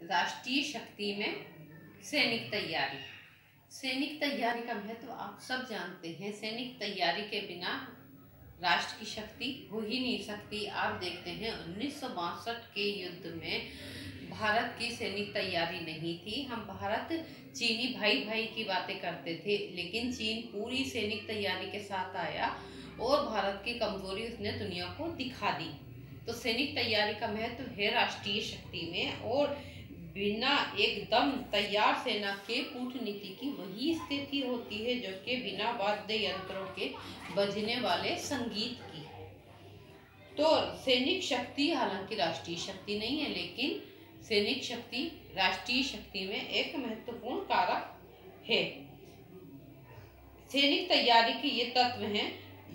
राष्ट्रीय शक्ति में सैनिक तैयारी। सैनिक तैयारी का महत्व आप सब जानते हैं। सैनिक तैयारी के बिना राष्ट्र की शक्ति हो ही नहीं सकती। आप देखते हैं 1962 के युद्ध में भारत की सैनिक तैयारी नहीं थी। हम भारत चीनी भाई भाई की बातें करते थे, लेकिन चीन पूरी सैनिक तैयारी के साथ आया और भारत की कमजोरी उसने दुनिया को दिखा दी। तो सैनिक तैयारी का महत्व है राष्ट्रीय शक्ति में। और बिना एकदम तैयार सेना के कूटनीति की वही स्थिति होती है जो कि बिना वाद्य यंत्रों के बजने वाले संगीत की। तो सैनिक शक्ति हालांकि राष्ट्रीय शक्ति नहीं है, लेकिन सैनिक शक्ति राष्ट्रीय शक्ति में एक महत्वपूर्ण कारक है। सैनिक तैयारी के ये तत्व हैं: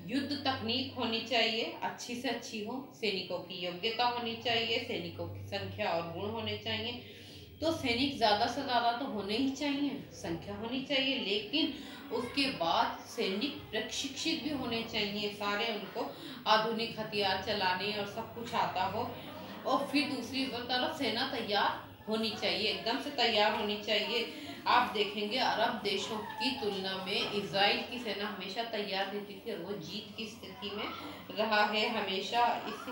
युद्ध तकनीक होनी चाहिए, अच्छी से अच्छी हो, सैनिकों की योग्यता होनी चाहिए, सैनिकों की संख्या और गुण होने चाहिए। तो सैनिक ज्यादा से ज्यादा तो होने ही चाहिए, संख्या होनी चाहिए, लेकिन उसके बाद सैनिक प्रशिक्षित भी होने चाहिए, सारे उनको आधुनिक हथियार चलाने और सब कुछ आता हो। और फिर दूसरी तरफ सेना तैयार होनी चाहिए, एकदम से तैयार होनी चाहिए। आप देखेंगे अरब देशों की तुलना में इजराइल की सेना हमेशा तैयार रहती थी और वो जीत की स्थिति में रहा है हमेशा इसी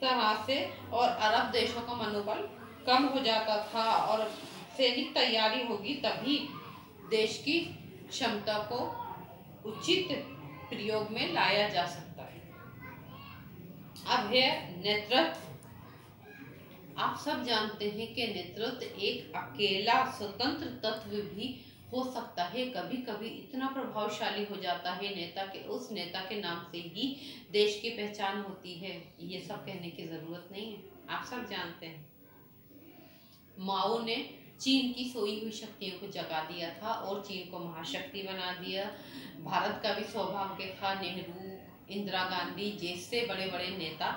तरह से। और अरब देशों का मनोबल कम हो जाता था, और सैनिक तैयारी होगी तभी देश की क्षमता को उचित प्रयोग में लाया जा सकता है। अब है नेतृत्व। आप सब जानते हैं कि नेतृत्व एक अकेला स्वतंत्र तत्व भी हो सकता है। कभी कभी इतना प्रभावशाली हो जाता है नेता के, उस नेता के नाम से ही देश की पहचान होती है। ये सब कहने की जरूरत नहीं है, आप सब जानते हैं। माओ ने चीन की सोई हुई शक्तियों को जगा दिया था और चीन को महाशक्ति बना दिया। भारत का भी सौभाग्य था, नेहरू, इंदिरा गांधी जैसे बड़े बड़े नेता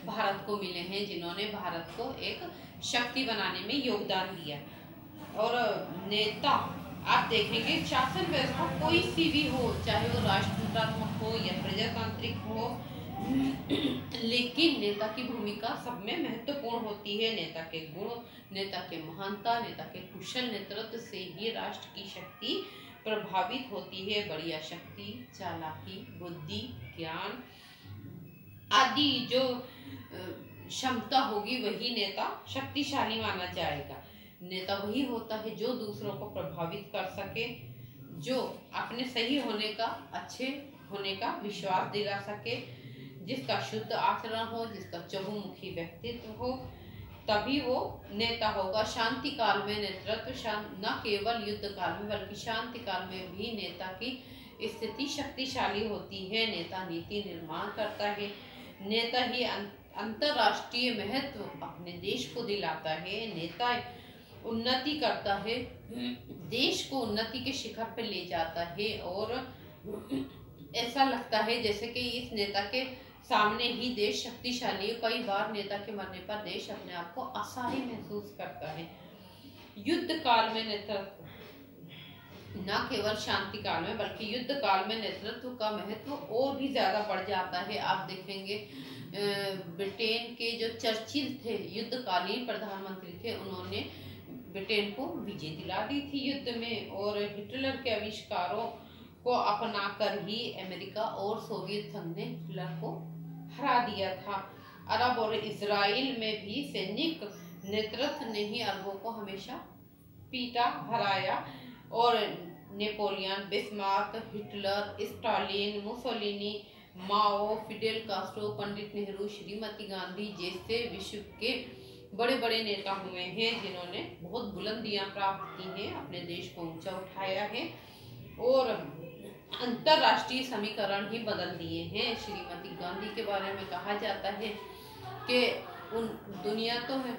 भारत को मिले हैं जिन्होंने भारत को एक शक्ति बनाने में योगदान दिया। और नेता आप देखेंगे शासन व्यवस्था कोई सी भी हो, चाहे वो राष्ट्रतात्मक हो या प्रजातांत्रिक हो, लेकिन नेता की भूमिका सब में महत्वपूर्ण होती है। नेता के गुण, नेता के महानता, नेता के कुशल नेतृत्व से ही राष्ट्र की शक्ति प्रभावित होती है। बढ़िया शक्ति, चालाकी, बुद्धि, ज्ञान आदि जो क्षमता होगी वही नेता शक्तिशाली माना जाएगा। नेता वही होता है जो दूसरों को प्रभावित कर सके, जो अपने सही होने का, अच्छे होने का विश्वास दिला सके, जिसका शुद्ध आचरण हो, जिसका चहुमुखी व्यक्तित्व हो, तभी वो नेता होगा। शांति काल में नेतृत्व न केवल युद्ध काल में बल्कि शांति काल में भी नेता की स्थिति शक्तिशाली होती है। नेता नीति निर्माण करता है, नेता ही अंतरराष्ट्रीय महत्व अपने देश को दिलाता है। नेता उन्नति करता है, देश को उन्नति के शिखर पर ले जाता है। और ऐसा लगता है जैसे कि इस नेता के सामने ही देश शक्तिशाली है। कई बार नेता के मरने पर देश अपने आप को असहाय महसूस करता है। युद्ध काल में नेतृत्व न केवल शांति काल में बल्कि युद्ध काल में नेतृत्व का महत्व और भी ज्यादा बढ़ जाता है। आप देखेंगे ब्रिटेन के जो चर्चिल थे, युद्धकालीन प्रधानमंत्री थे, उन्होंने ब्रिटेन को विजय दिला दी थी युद्ध में। और हिटलर के आविष्कारों को अपनाकर ही अमेरिका और सोवियत संघ ने हिटलर को हरा दिया था। अरब और इजराइल में भी सैनिक नेतृत्व ने ही अरबों को हमेशा पीटा, हराया। और Napoleon, Bismarck, Hitler, Stalin, Mussolini, Mao, Fidel Castro, Pandit Nehru, Shrimati Gandhi जैसे विश्व के बड़े बड़े नेता हुए हैं जिन्होंने बहुत बुलंदियां प्राप्त की हैं, अपने देश को ऊंचा उठाया है और अंतरराष्ट्रीय समीकरण ही बदल दिए हैं। श्रीमती गांधी के बारे में कहा जाता है कि उन दुनिया तो है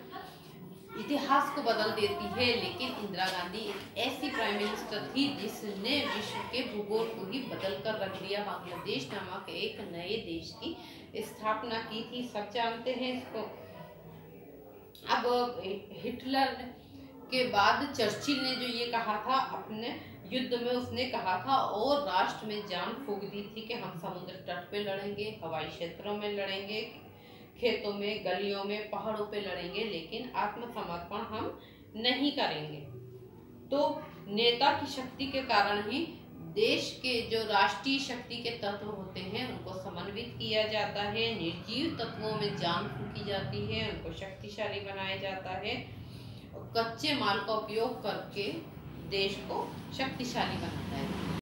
इतिहास को बदल देती है, लेकिन इंदिरा गांधी एक ऐसी प्राइम मिनिस्टर थी जिसने विश्व के भूगोल को ही बदल कर रख दिया। बांग्लादेश नामक एक नए देश की स्थापना की थी, सब जानते हैं इसको। अब हिटलर के बाद चर्चिल ने जो ये कहा था अपने युद्ध में, उसने कहा था और राष्ट्र में जान फूंक दी थी कि हम समुद्र तट पे लड़ेंगे, हवाई क्षेत्रों में लड़ेंगे, खेतों में, गलियों में, पहाड़ों पे लड़ेंगे, लेकिन आत्मसमर्पण हम नहीं करेंगे। तो नेता की शक्ति के कारण ही देश के जो राष्ट्रीय शक्ति के तत्व होते हैं उनको समन्वित किया जाता है, निर्जीव तत्वों में जान फूंकी जाती है, उनको शक्तिशाली बनाया जाता है, कच्चे माल का उपयोग करके देश को शक्तिशाली बनाता है।